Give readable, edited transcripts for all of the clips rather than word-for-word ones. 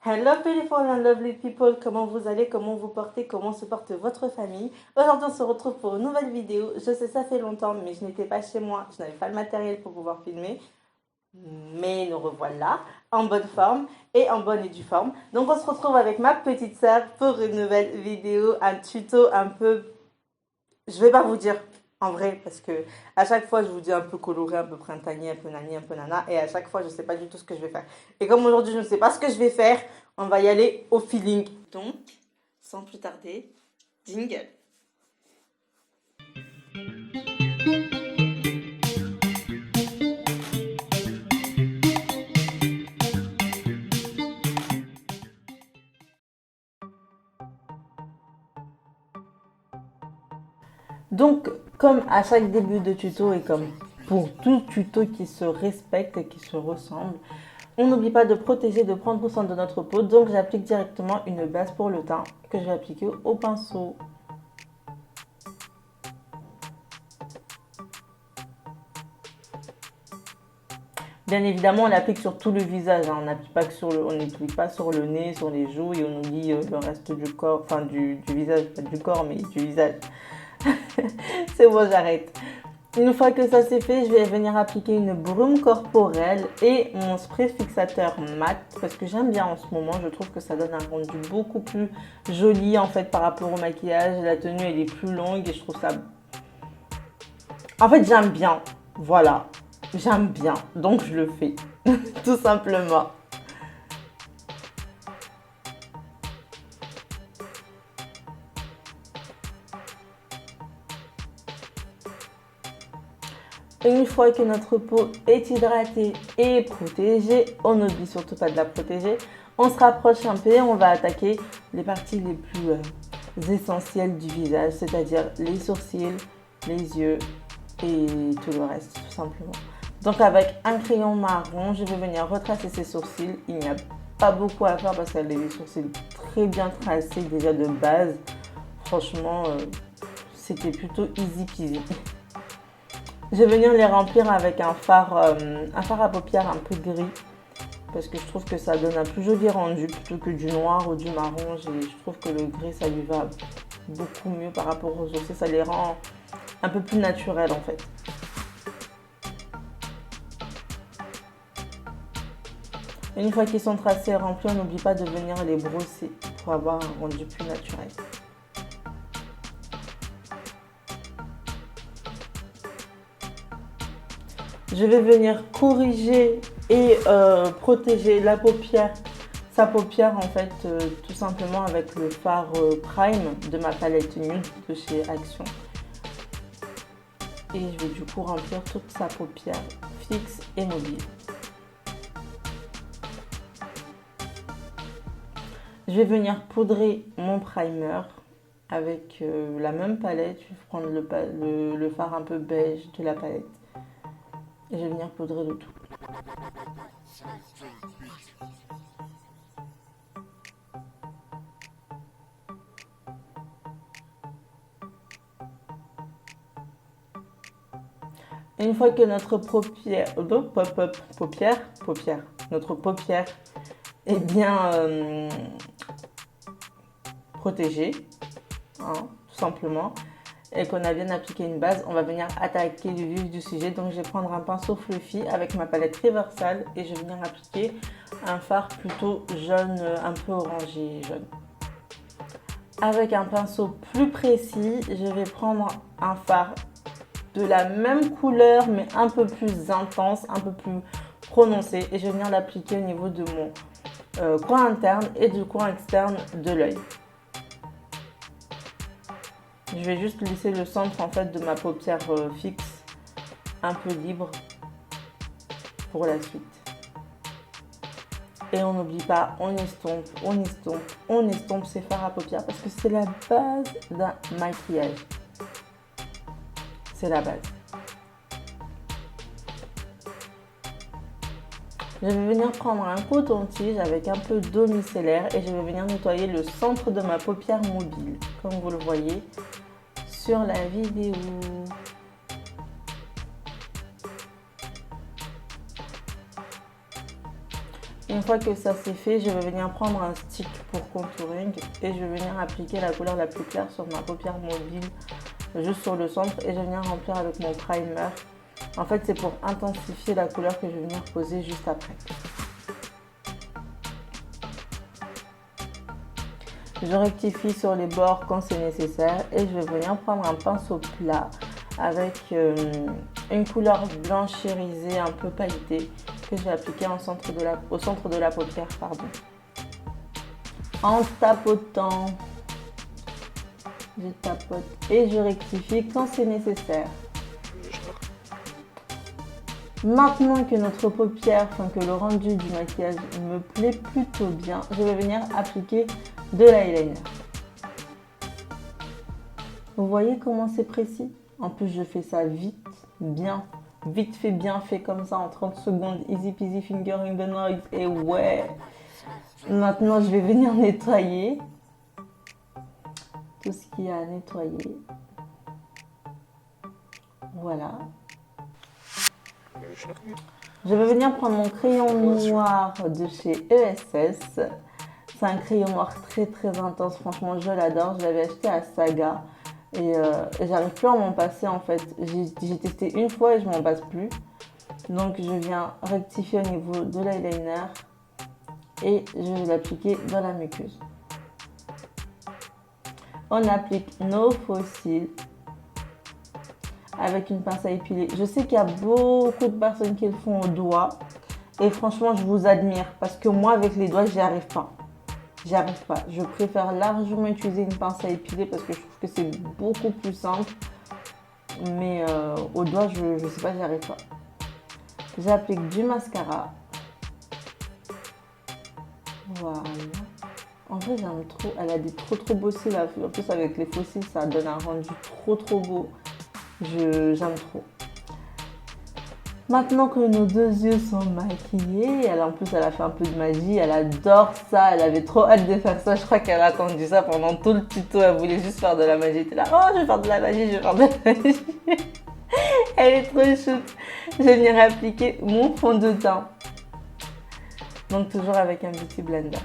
Hello beautiful and lovely people, comment vous allez, comment vous portez, comment se porte votre famille. Aujourd'hui on se retrouve pour une nouvelle vidéo. Je sais ça fait longtemps mais je n'étais pas chez moi, je n'avais pas le matériel pour pouvoir filmer. Mais nous revoilà en bonne forme et en bonne et due forme. Donc on se retrouve avec ma petite sœur pour une nouvelle vidéo, un tuto un peu... Je vais pas vous dire en vrai parce que à chaque fois je vous dis un peu coloré, un peu printanier, un peu nani, un peu nana et à chaque fois je sais pas du tout ce que je vais faire. Et comme aujourd'hui je ne sais pas ce que je vais faire, on va y aller au feeling. Donc, sans plus tarder, jingle. Donc, comme à chaque début de tuto et comme pour tout tuto qui se respecte et qui se ressemble, on n'oublie pas de protéger, de prendre soin de notre peau. Donc, j'applique directement une base pour le teint que je vais appliquer au pinceau. Bien évidemment, on l'applique sur tout le visage. Hein. On n'applique pas sur le nez, sur les joues et on oublie le reste du corps, enfin du visage, pas du corps, mais du visage. C'est bon, j'arrête. Une fois que ça c'est fait, je vais venir appliquer une brume corporelle et mon spray fixateur mat parce que j'aime bien en ce moment. Je trouve que ça donne un rendu beaucoup plus joli en fait par rapport au maquillage. La tenue elle est plus longue et je trouve ça... En fait j'aime bien, voilà. J'aime bien, donc je le fais, tout simplement. Une fois que notre peau est hydratée et protégée, on n'oublie surtout pas de la protéger. On se rapproche un peu et on va attaquer les parties les plus essentielles du visage, c'est-à-dire les sourcils, les yeux et tout le reste, tout simplement. Donc avec un crayon marron, je vais venir retracer ses sourcils. Il n'y a pas beaucoup à faire parce qu'elle a des sourcils très bien tracés déjà de base. Franchement, c'était plutôt easy peasy. Je vais venir les remplir avec un fard à paupières un peu gris parce que je trouve que ça donne un plus joli rendu plutôt que du noir ou du marron. Je trouve que le gris ça lui va beaucoup mieux par rapport aux sourcils, ça les rend un peu plus naturels en fait. Une fois qu'ils sont tracés et remplis, on n'oublie pas de venir les brosser pour avoir un rendu plus naturel. Je vais venir corriger et protéger la paupière, sa paupière en fait tout simplement avec le fard Prime de ma palette nude de chez Action. Et je vais du coup remplir toute sa paupière fixe et mobile. Je vais venir poudrer mon primer avec la même palette. Je vais prendre le fard un peu beige de la palette. Et je vais venir poudrer le tout. Une fois que notre notre paupière est bien protégée, hein, tout simplement, et qu'on a bien appliqué une base, on va venir attaquer du vif du sujet. Donc je vais prendre un pinceau fluffy avec ma palette Reversal et je vais venir appliquer un fard plutôt jaune, un peu orangé jaune. Avec un pinceau plus précis, je vais prendre un fard de la même couleur mais un peu plus intense, un peu plus prononcé et je vais venir l'appliquer au niveau de mon coin interne et du coin externe de l'œil. Je vais juste lisser le centre en fait de ma paupière fixe, un peu libre pour la suite. Et on n'oublie pas, on estompe, on estompe, on estompe ses fards à paupières parce que c'est la base d'un maquillage. C'est la base. Je vais venir prendre un coton-tige avec un peu d'eau micellaire et je vais venir nettoyer le centre de ma paupière mobile, comme vous le voyez sur la vidéo. Une fois que ça c'est fait, je vais venir prendre un stick pour contouring et je vais venir appliquer la couleur la plus claire sur ma paupière mobile, juste sur le centre, et je vais venir remplir avec mon primer. En fait, c'est pour intensifier la couleur que je vais venir poser juste après. Je rectifie sur les bords quand c'est nécessaire et je vais venir prendre un pinceau plat avec une couleur blanche irisée un peu pailletée que je vais appliquer au centre de la paupière. En tapotant, je tapote et je rectifie quand c'est nécessaire. Maintenant que notre paupière, que le rendu du maquillage me plaît plutôt bien, je vais venir appliquer de l'eyeliner. Vous voyez comment c'est précis? En plus, je fais ça vite, bien, vite fait, bien fait comme ça en 30 secondes. Easy peasy fingering the noise. Et ouais! Maintenant, je vais venir nettoyer tout ce qu'il y a à nettoyer. Voilà. Je vais venir prendre mon crayon noir de chez ESS. C'est un crayon noir très très intense, franchement je l'adore. Je l'avais acheté à Saga et j'arrive plus à m'en passer en fait. J'ai testé une fois et je m'en passe plus. Donc je viens rectifier au niveau de l'eyeliner et je vais l'appliquer dans la muqueuse. On applique nos faux cils avec une pince à épiler. Je sais qu'il y a beaucoup de personnes qui le font au doigt et franchement je vous admire parce que moi avec les doigts j'y arrive pas. Je préfère largement utiliser une pince à épiler parce que je trouve que c'est beaucoup plus simple. Mais au doigt, je sais pas, j'y arrive pas. J'applique du mascara. Voilà. En vrai, j'aime trop. Elle a des trop beaux cils. En plus, avec les faux cils, ça donne un rendu trop beau. J'aime trop. Maintenant que nos deux yeux sont maquillés, en plus elle a fait un peu de magie, elle adore ça, elle avait trop hâte de faire ça, je crois qu'elle a attendu ça pendant tout le tuto, elle voulait juste faire de la magie, elle était là, oh je vais faire de la magie, je vais faire de la magie. Elle est trop chouette. Je vais venir appliquer mon fond de teint. Donc toujours avec un beauty blender.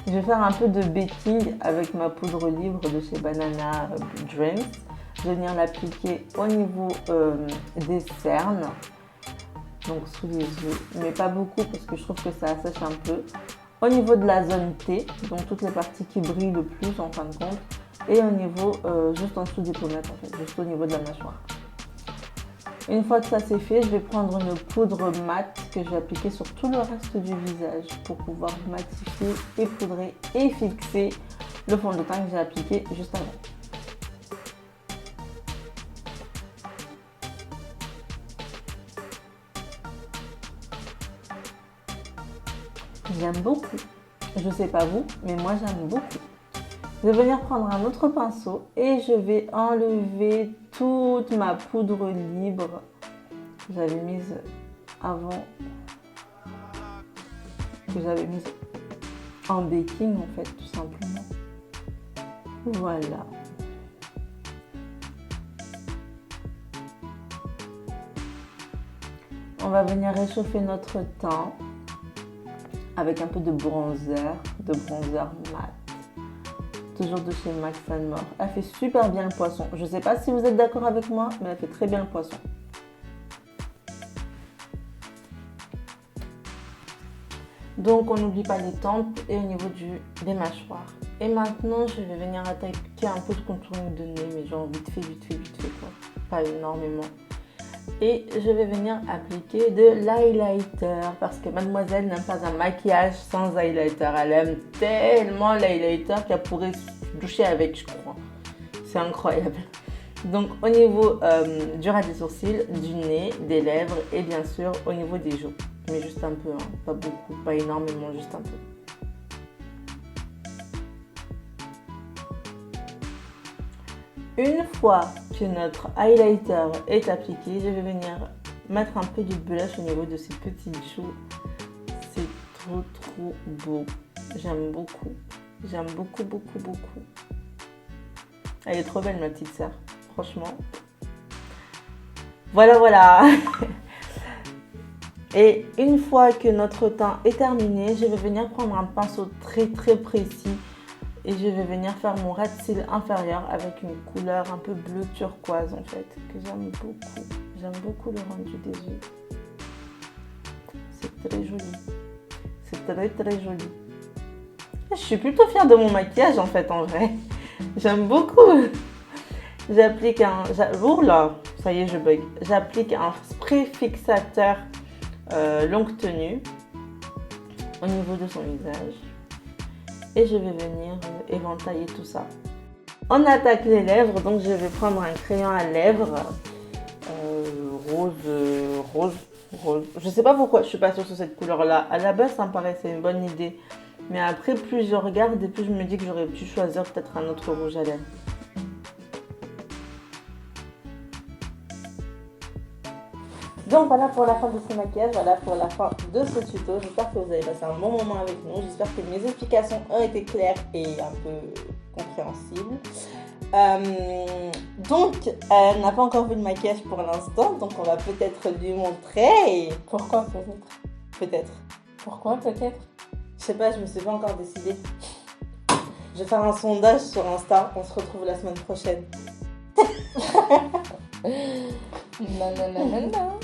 Je vais faire un peu de baking avec ma poudre libre de chez Banana Dreams. Je vais venir l'appliquer au niveau des cernes, donc sous les yeux, mais pas beaucoup parce que je trouve que ça assèche un peu. Au niveau de la zone T, donc toutes les parties qui brillent le plus en fin de compte, et au niveau, juste en dessous des pommettes en fait, juste au niveau de la mâchoire. Une fois que ça c'est fait, je vais prendre une poudre mat que je vais appliquer sur tout le reste du visage pour pouvoir matifier et poudrer et fixer le fond de teint que j'ai appliqué juste avant. J'aime beaucoup. Je sais pas vous, mais moi j'aime beaucoup. Je vais venir prendre un autre pinceau et je vais enlever toute ma poudre libre que j'avais mise avant, que j'avais mise en baking en fait, tout simplement. Voilà. On va venir réchauffer notre teint avec un peu de bronzer mat. Toujours de chez Max & More. Elle fait super bien le poisson. Je ne sais pas si vous êtes d'accord avec moi, mais elle fait très bien le poisson. Donc on n'oublie pas les tempes et au niveau des mâchoires. Et maintenant je vais venir attaquer un peu de contouring de nez, mais genre vite fait quoi. Pas énormément. Et je vais venir appliquer de l'highlighter parce que mademoiselle n'aime pas un maquillage sans highlighter. Elle aime tellement l'highlighter qu'elle pourrait se doucher avec, je crois. C'est incroyable. Donc au niveau du ras des sourcils, du nez, des lèvres et bien sûr au niveau des joues. Mais juste un peu, hein. Pas beaucoup, pas énormément, juste un peu. Une fois que notre highlighter est appliqué, je vais venir mettre un peu de blush au niveau de ces petites joues. C'est trop beau. J'aime beaucoup. J'aime beaucoup. Elle est trop belle ma petite sœur, franchement. Voilà. Et une fois que notre teint est terminé, je vais venir prendre un pinceau très précis et je vais venir faire mon ras de cils inférieur avec une couleur un peu bleu turquoise en fait, que j'aime beaucoup. J'aime beaucoup le rendu des yeux. C'est très joli. C'est très joli. Je suis plutôt fière de mon maquillage en fait en vrai. J'aime beaucoup. J'applique un... Oula, ça y est je bug. J'applique un spray fixateur longue tenue au niveau de son visage. Et je vais venir éventailler tout ça. On attaque les lèvres, donc je vais prendre un crayon à lèvres rose. Je sais pas pourquoi je suis pas sûre sur cette couleur là. À la base ça me paraissait une bonne idée. Mais après plus je regarde et plus je me dis que j'aurais pu choisir peut-être un autre rouge à lèvres. Donc voilà pour la fin de ce maquillage, voilà pour la fin de ce tuto. J'espère que vous avez passé un bon moment avec nous. J'espère que mes explications ont été claires et un peu compréhensibles. Donc, elle n'a pas encore vu le maquillage pour l'instant, donc on va peut-être lui montrer. Pourquoi peut-être? Peut-être. Pourquoi peut-être? Je sais pas, je me suis pas encore décidée. Je vais faire un sondage sur Insta. On se retrouve la semaine prochaine. Non.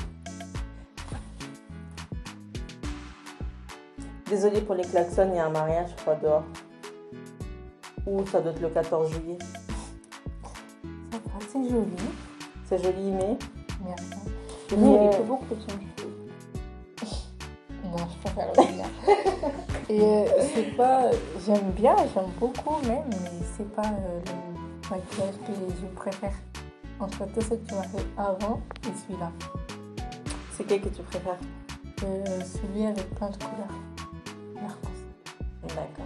Désolée pour les klaxons, il y a un mariage, je crois, dehors. Ou ça doit être le 14 juillet. C'est joli. C'est joli, mais... Merci. Mais il est beaucoup de son cheveu. Non, je préfère le bien. Et c'est pas... J'aime bien, j'aime beaucoup même, mais c'est pas le maquillage que je préfère. Entre tout ce que tu m'as fait avant et celui-là. C'est quel que tu préfères? Celui avec plein de couleurs. D'accord.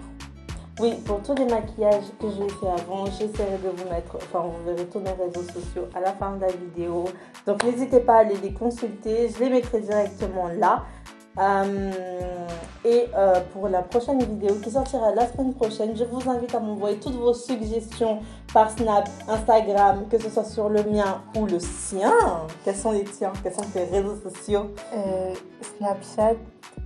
Oui, pour tous les maquillages que j'ai fait avant, j'essaierai de vous mettre, enfin vous verrez tous mes réseaux sociaux à la fin de la vidéo. Donc n'hésitez pas à aller les consulter, je les mettrai directement là. Pour la prochaine vidéo qui sortira la semaine prochaine, je vous invite à m'envoyer toutes vos suggestions par Snap, Instagram, que ce soit sur le mien ou le sien. Quels sont les tiens? Quels sont tes réseaux sociaux? Snapchat,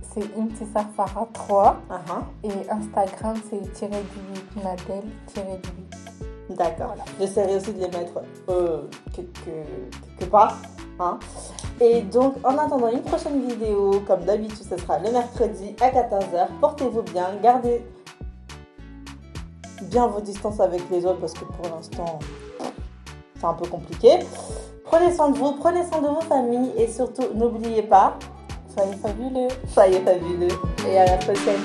c'est Intisarfara 3. Uh-huh. Et Instagram, c'est _du8 Nadel_du8. D'accord. Voilà. J'essaierai aussi de les mettre quelque part. Hein. Et donc, en attendant une prochaine vidéo, comme d'habitude, ce sera le mercredi à 14h. Portez-vous bien, gardez bien vos distances avec les autres parce que pour l'instant, c'est un peu compliqué. Prenez soin de vous, prenez soin de vos familles et surtout, n'oubliez pas, soyez fabuleux. Soyez fabuleux et à la prochaine.